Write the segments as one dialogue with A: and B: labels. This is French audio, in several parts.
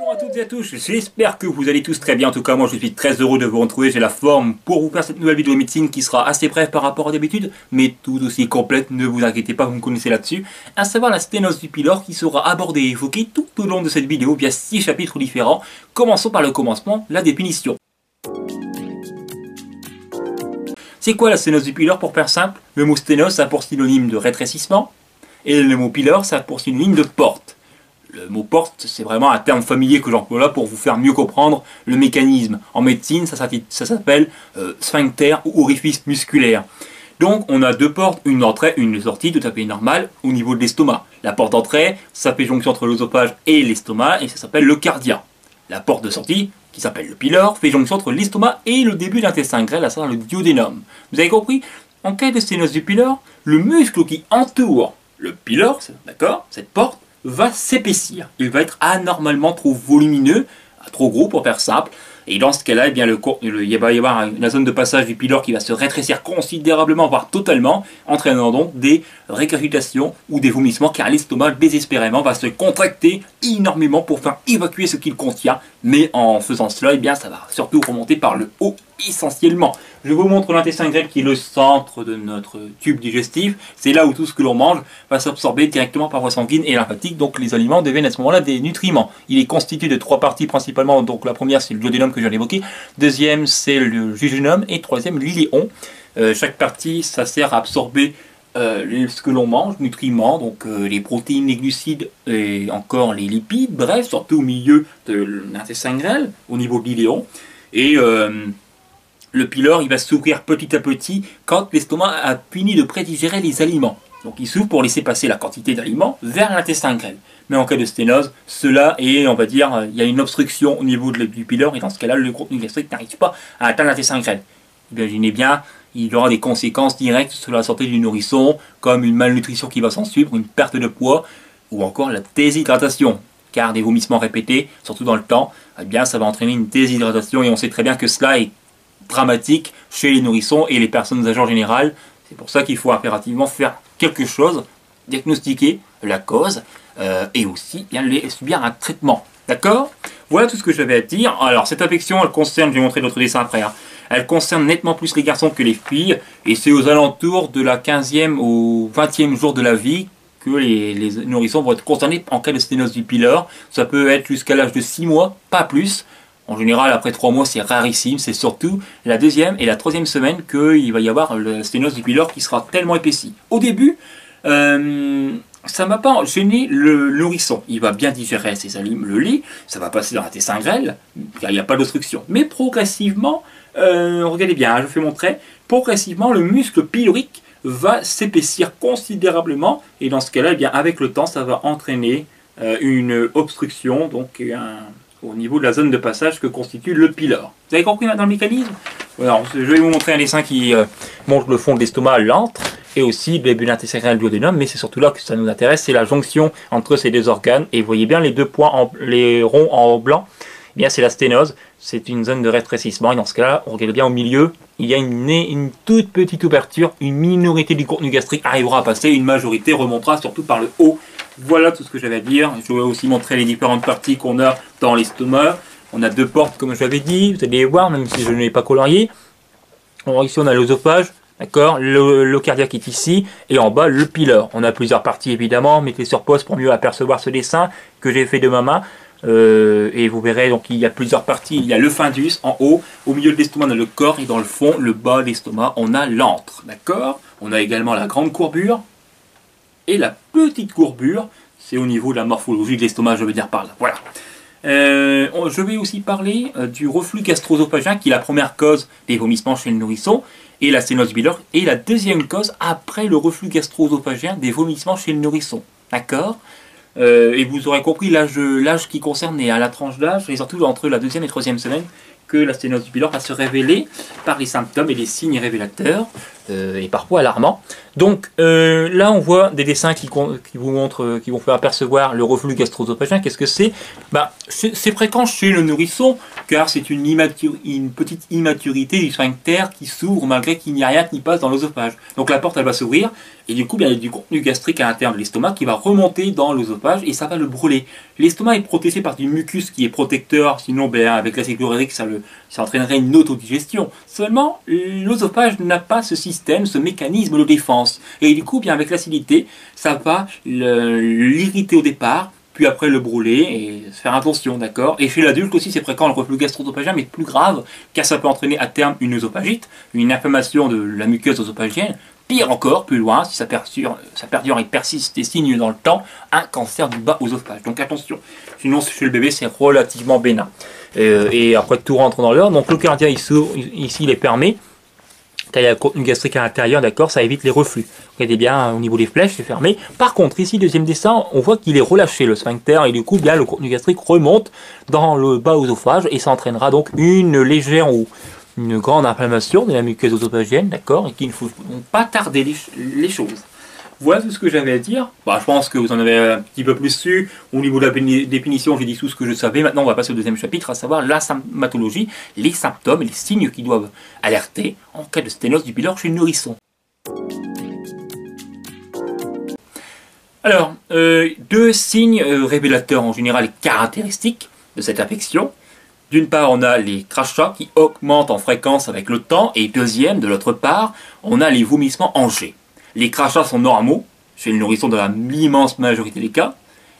A: Bonjour à toutes et à tous, j'espère que vous allez tous très bien. En tout cas, moi je suis très heureux de vous retrouver. J'ai la forme pour vous faire cette nouvelle vidéo de médecine qui sera assez brève par rapport à d'habitude, mais tout aussi complète, ne vous inquiétez pas, vous me connaissez là-dessus. À savoir la sténose du pylore qui sera abordée et évoquée tout au long de cette vidéo via 6 chapitres différents. Commençons par le commencement, la définition. C'est quoi la sténose du pylore pour faire simple? Le mot sténose ça a pour synonyme de rétrécissement et le mot pylore ça a pour synonyme de porte. Le mot porte, c'est vraiment un terme familier que j'emploie là pour vous faire mieux comprendre le mécanisme. En médecine, ça s'appelle sphincter ou orifice musculaire. Donc, on a deux portes, une entrée, une sortie, tout à fait normale au niveau de l'estomac. La porte d'entrée, ça fait jonction entre l'œsophage et l'estomac et ça s'appelle le cardia. La porte de sortie, qui s'appelle le pylore, fait jonction entre l'estomac et le début de l'intestin grêle, à savoir le duodénum. Vous avez compris? En cas de sténose du pylore, le muscle qui entoure le pylore, d'accord, cette porte, va s'épaissir. Il va être anormalement trop volumineux, trop gros pour faire simple. Et dans ce cas-là, eh bien, il va y avoir la zone de passage du pylore qui va se rétrécir considérablement, voire totalement, entraînant donc des régurgitations ou des vomissements, car l'estomac, désespérément, va se contracter énormément pour faire évacuer ce qu'il contient. Mais en faisant cela, eh bien, ça va surtout remonter par le haut, essentiellement. Je vous montre l'intestin grêle qui est le centre de notre tube digestif. C'est là où tout ce que l'on mange va s'absorber directement par voie sanguine et lymphatique. Donc les aliments deviennent à ce moment-là des nutriments. Il est constitué de trois parties principalement. Donc la première c'est le duodénum que je viens d'évoquer. Deuxième c'est le jejunum. Et troisième l'iléon. Chaque partie ça sert à absorber ce que l'on mange, nutriments, donc les protéines, les glucides et encore les lipides. Bref, surtout au milieu de l'intestin grêle, au niveau de l'iléon. Et le pylore, il va s'ouvrir petit à petit quand l'estomac a fini de prédigérer les aliments. Donc il s'ouvre pour laisser passer la quantité d'aliments vers l'intestin grêle. Mais en cas de sténose, cela est, on va dire, il y a une obstruction au niveau du pylore et dans ce cas-là, le contenu gastrique n'arrive pas à atteindre l'intestin grêle. Imaginez bien, il y aura des conséquences directes sur la santé du nourrisson, comme une malnutrition qui va s'en suivre, une perte de poids, ou encore la déshydratation. Car des vomissements répétés, surtout dans le temps, eh bien ça va entraîner une déshydratation et on sait très bien que cela est dramatique chez les nourrissons et les personnes âgées en général. C'est pour ça qu'il faut impérativement faire quelque chose, diagnostiquer la cause et aussi bien subir un traitement. D'accord? Voilà tout ce que j'avais à dire. Alors cette affection, elle concerne, je vais montrer d'autres dessins après, hein. Elle concerne nettement plus les garçons que les filles et c'est aux alentours de la 15e au 20e jour de la vie que les nourrissons vont être concernés en cas de sténose du pylore. Ça peut être jusqu'à l'âge de 6 mois, pas plus. En général, après 3 mois, c'est rarissime. C'est surtout la 2e et la 3e semaine qu'il va y avoir le sténose du pylore qui sera tellement épaissi. Au début, ça ne va pas gêner le nourrisson. Il va bien digérer ses aliments, le lait, ça va passer dans l'intestin grêle, car il n'y a pas d'obstruction. Mais progressivement, regardez bien, je fais mon trait, progressivement, le muscle pylorique va s'épaissir considérablement. Et dans ce cas-là, eh bien, avec le temps, ça va entraîner une obstruction, donc au niveau de la zone de passage que constitue le pylore. Vous avez compris maintenant le mécanisme? Alors, je vais vous montrer un dessin qui montre le fond de l'estomac, l'antre, et aussi le début de l'intestin grêle, le duodénum, mais c'est surtout là que ça nous intéresse, c'est la jonction entre ces deux organes. Et vous voyez bien les deux points, les ronds en blanc, eh bien c'est la sténose, c'est une zone de rétrécissement, et dans ce cas-là, on regarde bien au milieu, il y a une toute petite ouverture, une minorité du contenu gastrique arrivera à passer, une majorité remontera surtout par le haut. Voilà tout ce que j'avais à dire. Je vais aussi montrer les différentes parties qu'on a dans l'estomac. On a deux portes comme je l'avais dit, vous allez les voir même si je ne l'ai pas colorié. Alors ici on a l'œsophage, d'accord, le cardiaque est ici, et en bas le pylore. On a plusieurs parties évidemment, mettez sur pause pour mieux apercevoir ce dessin que j'ai fait de ma main. Et vous verrez donc il y a plusieurs parties, il y a le fundus en haut, au milieu de l'estomac on a le corps et dans le fond, le bas de l'estomac on a l'antre, d'accord. On a également la grande courbure et la petite courbure, c'est au niveau de la morphologie de l'estomac, je veux dire par là, voilà. Je vais aussi parler du reflux gastro-œsophagien qui est la première cause des vomissements chez le nourrisson et la sténose du pylore est la deuxième cause après le reflux gastro-œsophagien des vomissements chez le nourrisson, d'accord. Et vous aurez compris l'âge qui concerne est à la tranche d'âge et surtout entre la 2e et 3e semaine que la sténose du pylore va se révéler par les symptômes et les signes révélateurs. et parfois alarmant. Donc là on voit des dessins qui vous montrent, qui vont faire apercevoir le reflux gastro-œsophagien. Qu'est-ce que c'est? C'est fréquent chez le nourrisson, car c'est une petite immaturité du sphincter qui s'ouvre malgré qu'il n'y a rien qui passe dans l'œsophage. Donc la porte elle va s'ouvrir, et du coup il y a du contenu gastrique à l'intérieur de l'estomac qui va remonter dans l'œsophage et ça va le brûler. L'estomac est protégé par du mucus qui est protecteur, sinon avec l'acide chlorhydrique ça entraînerait une autodigestion. Seulement l'œsophage n'a pas ce système, ce mécanisme de défense. Et du coup, bien avec l'acidité, ça va l'irriter au départ, puis après le brûler et faire attention, d'accord? Et chez l'adulte aussi, c'est fréquent le reflux gastro-œsophagien, mais plus grave, car ça peut entraîner à terme une œsophagite, une inflammation de la muqueuse œsophagienne, pire encore, plus loin, si ça perdure et persiste des signes dans le temps, un cancer du bas œsophage. Donc attention, sinon chez le bébé, c'est relativement bénin. Et après tout rentre dans l'ordre, donc le cardia ici il est permis. Quand il y a le contenu gastrique à l'intérieur, d'accord, ça évite les reflux. Regardez bien, au niveau des flèches, c'est fermé. Par contre, ici, deuxième dessin, on voit qu'il est relâché, le sphincter, et du coup, bien, le contenu gastrique remonte dans le bas œsophage, et ça entraînera donc une légère ou une grande inflammation de la muqueuse œsophagienne, d'accord, et qu'il ne faut donc pas tarder les choses. Voilà tout ce que j'avais à dire. Je pense que vous en avez un petit peu plus su. Au niveau de la définition, j'ai dit tout ce que je savais. Maintenant, on va passer au deuxième chapitre, à savoir la symptomatologie, les symptômes et les signes qui doivent alerter en cas de sténose du pylore chez le nourrisson. Alors, deux signes révélateurs en général et caractéristiques de cette infection. D'une part, on a les crachats qui augmentent en fréquence avec le temps. Et deuxième, de l'autre part, on a les vomissements en jet. Les crachats sont normaux chez le nourrisson dans l'immense majorité des cas.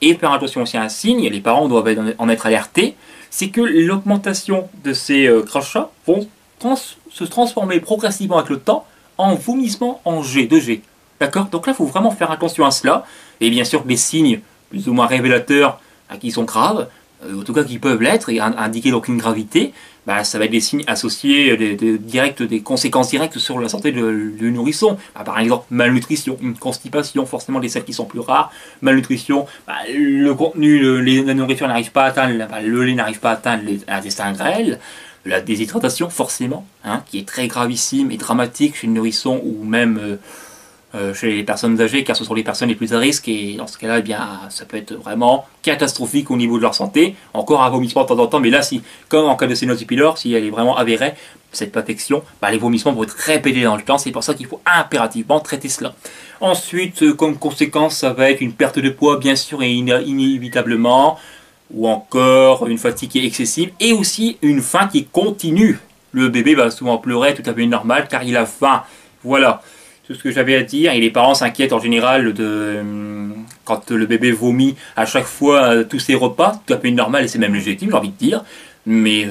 A: Et faire attention aussi à un signe, les parents doivent en être alertés, c'est que l'augmentation de ces crachats vont se transformer progressivement avec le temps en vomissement en jet, de jet. D'accord? Donc là, il faut vraiment faire attention à cela. Et bien sûr, les signes plus ou moins révélateurs qui sont graves, en tout cas qui peuvent l'être et indiquer donc une gravité, ça va être des signes associés des conséquences directes sur la santé du nourrisson. Par exemple, malnutrition, une constipation, forcément des celles qui sont plus rares. Malnutrition, le contenu, la nourriture n'arrive pas à atteindre, le lait n'arrive pas à atteindre l'intestin grêle. La déshydratation, forcément, qui est très gravissime et dramatique chez le nourrisson ou même chez les personnes âgées, car ce sont les personnes les plus à risque, et dans ce cas-là, ça peut être vraiment catastrophique au niveau de leur santé. Encore un vomissement de temps en temps, mais là, comme en cas de sténose du pylore, si elle est vraiment avérée, cette infection, les vomissements vont être répétés dans le temps, c'est pour ça qu'il faut impérativement traiter cela. Ensuite, comme conséquence, ça va être une perte de poids, bien sûr, et inévitablement, ou encore une fatigue qui est excessive, et aussi une faim qui continue. Le bébé va souvent pleurer, tout à fait normal, car il a faim. Voilà. Tout ce que j'avais à dire, et les parents s'inquiètent en général quand le bébé vomit à chaque fois tous ses repas, tout à fait normal et c'est même légitime, j'ai envie de dire, mais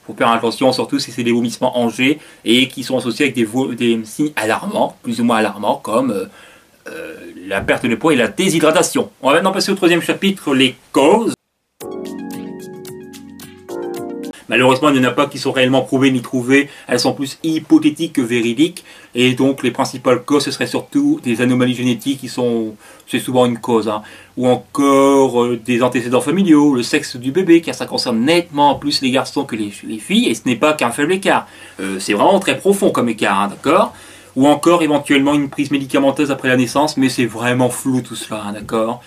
A: faut faire attention surtout si c'est des vomissements en jet et qui sont associés avec des signes alarmants, plus ou moins alarmants, comme la perte de poids et la déshydratation. On va maintenant passer au troisième chapitre, les causes. Malheureusement, il n'y en a pas qui sont réellement prouvées ni trouvées, elles sont plus hypothétiques que véridiques, et donc les principales causes, ce seraient surtout des anomalies génétiques c'est souvent une cause, ou encore des antécédents familiaux, le sexe du bébé, car ça concerne nettement plus les garçons que les filles, et ce n'est pas qu'un faible écart, c'est vraiment très profond comme écart, d'accord? Ou encore éventuellement une prise médicamenteuse après la naissance, mais c'est vraiment flou tout cela, d'accord?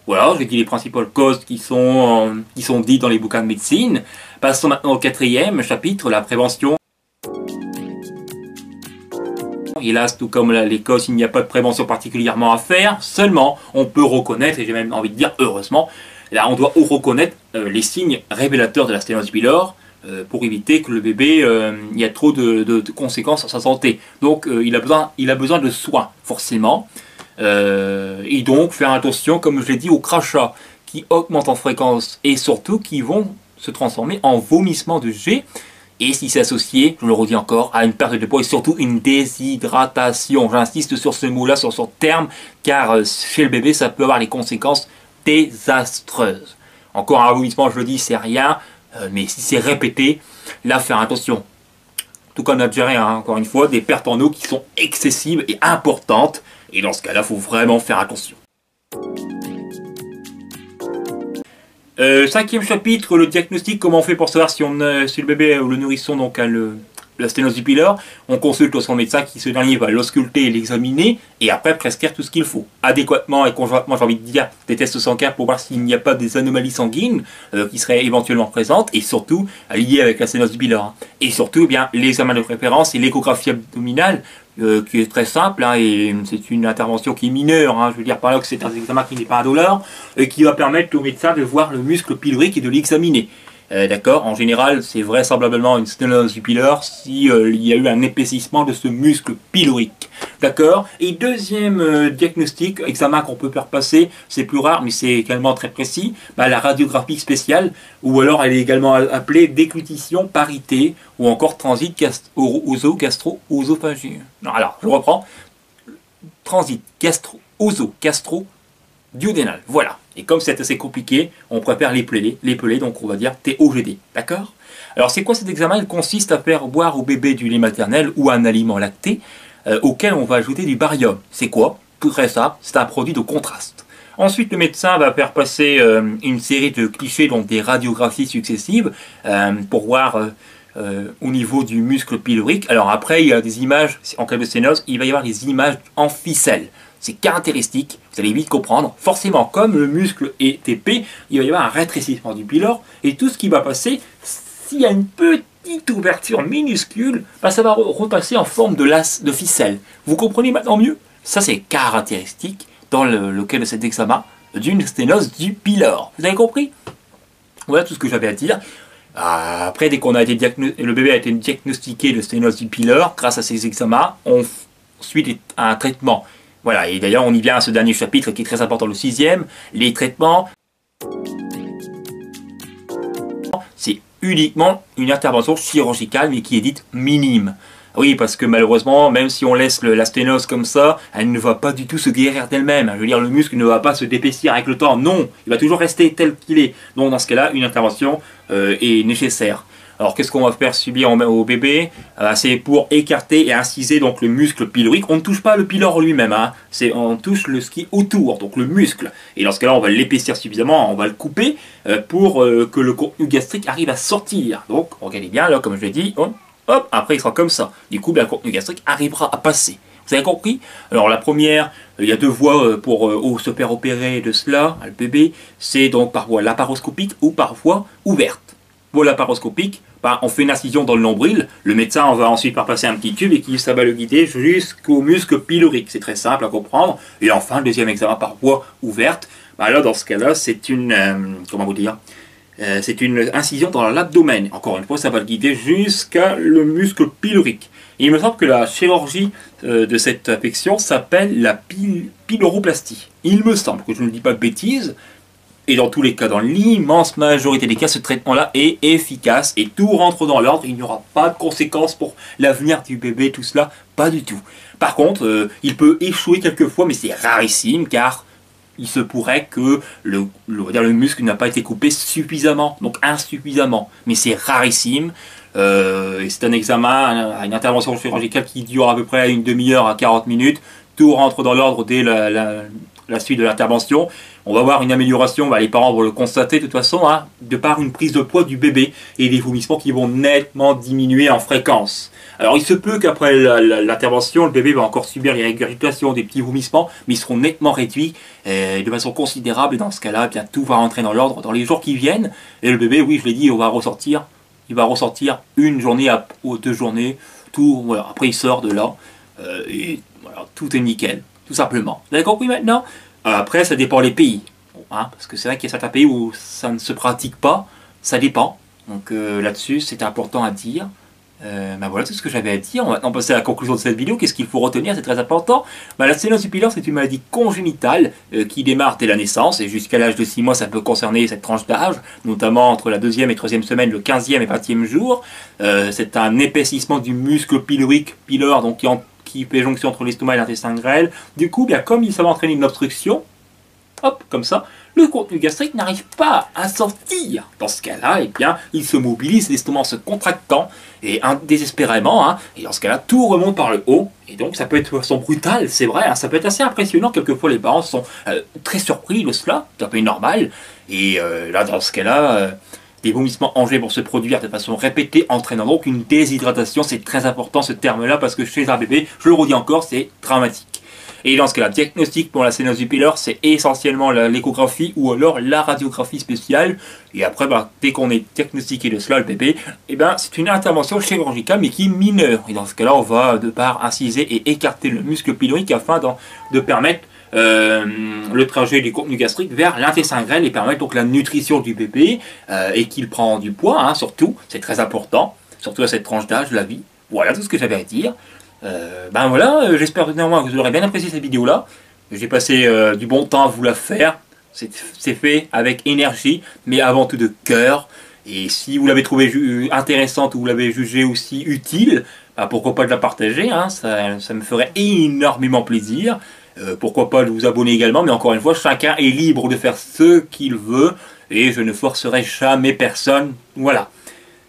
A: Voilà, j'ai dit les principales causes qui sont dites dans les bouquins de médecine. Passons maintenant au quatrième chapitre, la prévention. Hélas, tout comme les causes, il n'y a pas de prévention particulièrement à faire. Seulement, on peut reconnaître, et j'ai même envie de dire heureusement, là on doit reconnaître les signes révélateurs de la sténose du pylore pour éviter que le bébé il y a trop de conséquences sur sa santé. Donc il a besoin de soins, forcément. Et donc faire attention, comme je l'ai dit, aux crachats qui augmentent en fréquence et surtout qui vont se transformer en vomissement de jet, et si c'est associé, je le redis encore, à une perte de poids et surtout une déshydratation. J'insiste sur ce mot-là, sur ce terme, car chez le bébé, ça peut avoir les conséquences désastreuses. Encore un vomissement, je le dis, c'est rien, mais si c'est répété, là, faire attention. Tout comme on a déjà rien, encore une fois, des pertes en eau qui sont excessives et importantes, et dans ce cas-là, il faut vraiment faire attention. Cinquième chapitre, le diagnostic, comment on fait pour savoir si le bébé ou le nourrisson donc, a la sténose du pylore, on consulte son médecin qui ce dernier va l'ausculter et l'examiner et après prescrire tout ce qu'il faut. Adéquatement et conjointement, j'ai envie de dire, des tests sanguins pour voir s'il n'y a pas des anomalies sanguines qui seraient éventuellement présentes et surtout liées avec la sténose du pylore. Et surtout, eh bien, l'examen de préférence et l'échographie abdominale qui est très simple et c'est une intervention qui est mineure. Je veux dire par là que c'est un examen qui n'est pas indolore et qui va permettre au médecin de voir le muscle pylorique et de l'examiner. D'accord. En général, c'est vraisemblablement une sténose du pylore si il y a eu un épaississement de ce muscle pylorique. D'accord. Et deuxième diagnostic, examen qu'on peut faire passer, c'est plus rare, mais c'est également très précis, la radiographie spéciale, ou alors elle est également appelée déglutition parité, ou encore transit gastro-œsophagique. Non, alors, je reprends. Transit gastro-œso-gastro-duodénal. Voilà. Et comme c'est assez compliqué, on préfère l'épeler, donc on va dire TOGD. D'accord. Alors c'est quoi cet examen? Il consiste à faire boire au bébé du lait maternel ou un aliment lacté auquel on va ajouter du barium. C'est quoi? Tout très simple, c'est un produit de contraste. Ensuite, le médecin va faire passer une série de clichés, donc des radiographies successives, pour voir au niveau du muscle pylorique. Alors après, il y a des images, en cas de sténose, il va y avoir des images en ficelle. C'est caractéristique, vous allez vite comprendre. Forcément, comme le muscle est épais, il va y avoir un rétrécissement du pylore. Et tout ce qui va passer, s'il y a une petite ouverture minuscule, ça va repasser en forme de ficelle. Vous comprenez maintenant mieux? Ça, c'est caractéristique dans le cas de cet examen d'une sténose du pylore. Vous avez compris? Voilà tout ce que j'avais à dire. Après, dès qu'on a été le bébé a été diagnostiqué de sténose du pylore, grâce à ces examens, on suit un traitement. Voilà, et d'ailleurs on y vient à ce dernier chapitre qui est très important, le 6e, les traitements. C'est uniquement une intervention chirurgicale, mais qui est dite minime. Oui, parce que malheureusement, même si on laisse la sténose comme ça, elle ne va pas du tout se guérir d'elle-même. Je veux dire, le muscle ne va pas se d'épaissir avec le temps. Non, il va toujours rester tel qu'il est. Donc dans ce cas-là, une intervention est nécessaire. Alors qu'est-ce qu'on va faire subir au bébé? C'est pour écarter et inciser donc le muscle pylorique. On ne touche pas le pylore lui-même, on touche ce qui est autour, donc le muscle. Et dans ce cas-là, on va l'épaissir suffisamment, on va le couper pour que le contenu gastrique arrive à sortir. Donc regardez bien, là, comme je l'ai dit, hop, après il sera comme ça. Du coup, le contenu gastrique arrivera à passer. Vous avez compris? Alors la première, il y a deux voies pour se faire opérer de cela, le bébé. C'est donc par voie laparoscopique ou par voie ouverte. Voie laparoscopique, on fait une incision dans le nombril, le médecin va ensuite faire passer un petit tube et ça va le guider jusqu'au muscle pylorique. C'est très simple à comprendre. Et enfin, le deuxième examen par voie ouverte, là dans ce cas-là, c'est une, c'est une incision dans l'abdomen. Encore une fois, ça va le guider jusqu'à le muscle pylorique. Et il me semble que la chirurgie de cette affection s'appelle la pyloroplastie. Il me semble que je ne dis pas de bêtises. Et dans tous les cas, dans l'immense majorité des cas, ce traitement-là est efficace et tout rentre dans l'ordre. Il n'y aura pas de conséquences pour l'avenir du bébé, tout cela, pas du tout. Par contre, il peut échouer quelquefois, mais c'est rarissime car il se pourrait que le muscle n'a pas été coupé suffisamment, donc insuffisamment. Mais c'est rarissime. Et c'est un examen, une intervention chirurgicale qui dure à peu près une demi-heure à 40 minutes. Tout rentre dans l'ordre dès la suite de l'intervention. On va voir une amélioration, les parents vont le constater de toute façon, de par une prise de poids du bébé et des vomissements qui vont nettement diminuer en fréquence. Alors il se peut qu'après l'intervention, le bébé va encore subir les régurgitations, des petits vomissements, mais ils seront nettement réduits de façon considérable. Et dans ce cas-là, bien, tout va rentrer dans l'ordre dans les jours qui viennent. Et le bébé, oui, je l'ai dit, il va ressortir une journée ou 2 journées. Tout, voilà. Après, il sort de là et voilà, tout est nickel, tout simplement. Vous avez compris maintenant? Après, ça dépend des pays, parce que c'est vrai qu'il y a certains pays où ça ne se pratique pas, ça dépend. Donc là-dessus, c'est important à dire. Voilà tout ce que j'avais à dire. On va maintenant passer à la conclusion de cette vidéo. Qu'est-ce qu'il faut retenir? C'est très important. La sténose du pylore, c'est une maladie congénitale qui démarre dès la naissance et jusqu'à l'âge de 6 mois, ça peut concerner cette tranche d'âge, notamment entre la 2e et 3e semaine, le 15e et 20e jour. C'est un épaississement du muscle pylore, donc qui fait jonction entre l'estomac et l'intestin grêle. Du coup, comme ça va entraîner une obstruction, hop, comme ça, le contenu gastrique n'arrive pas à sortir. Dans ce cas-là, il se mobilise, l'estomac se contractant, et désespérément, et dans ce cas-là, tout remonte par le haut, et donc ça peut être de façon brutale, c'est vrai, ça peut être assez impressionnant, quelquefois les parents sont très surpris de cela, c'est un peu normal, et là, dans ce cas-là, des vomissements engendrés pour se produire de façon répétée, entraînant donc une déshydratation. C'est très important ce terme-là parce que chez un bébé, je le redis encore, c'est dramatique. Et dans ce cas, le diagnostic pour la sténose du pylore, c'est essentiellement l'échographie ou alors la radiographie spéciale. Et après, dès qu'on est diagnostiqué de cela, le bébé, c'est une intervention chirurgicale mais qui est mineure. Et dans ce cas-là, on va de part inciser et écarter le muscle pylorique afin de permettre le trajet du contenu gastrique vers l'intestin grêle et permettre donc la nutrition du bébé et qu'il prend du poids, hein, surtout, c'est très important, surtout à cette tranche d'âge de la vie. Voilà tout ce que j'avais à dire. Voilà, j'espère néanmoins que vous aurez bien apprécié cette vidéo là. J'ai passé du bon temps à vous la faire. C'est fait avec énergie, mais avant tout de cœur. Et si vous l'avez trouvée intéressante ou vous l'avez jugée aussi utile, pourquoi pas de la partager, hein, ça me ferait énormément plaisir. Pourquoi pas de vous abonner également, mais encore une fois, chacun est libre de faire ce qu'il veut et je ne forcerai jamais personne. Voilà.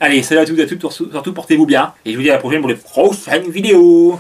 A: Allez, salut à toutes et à toutes, surtout portez-vous bien et je vous dis à la prochaine pour les prochaines vidéos.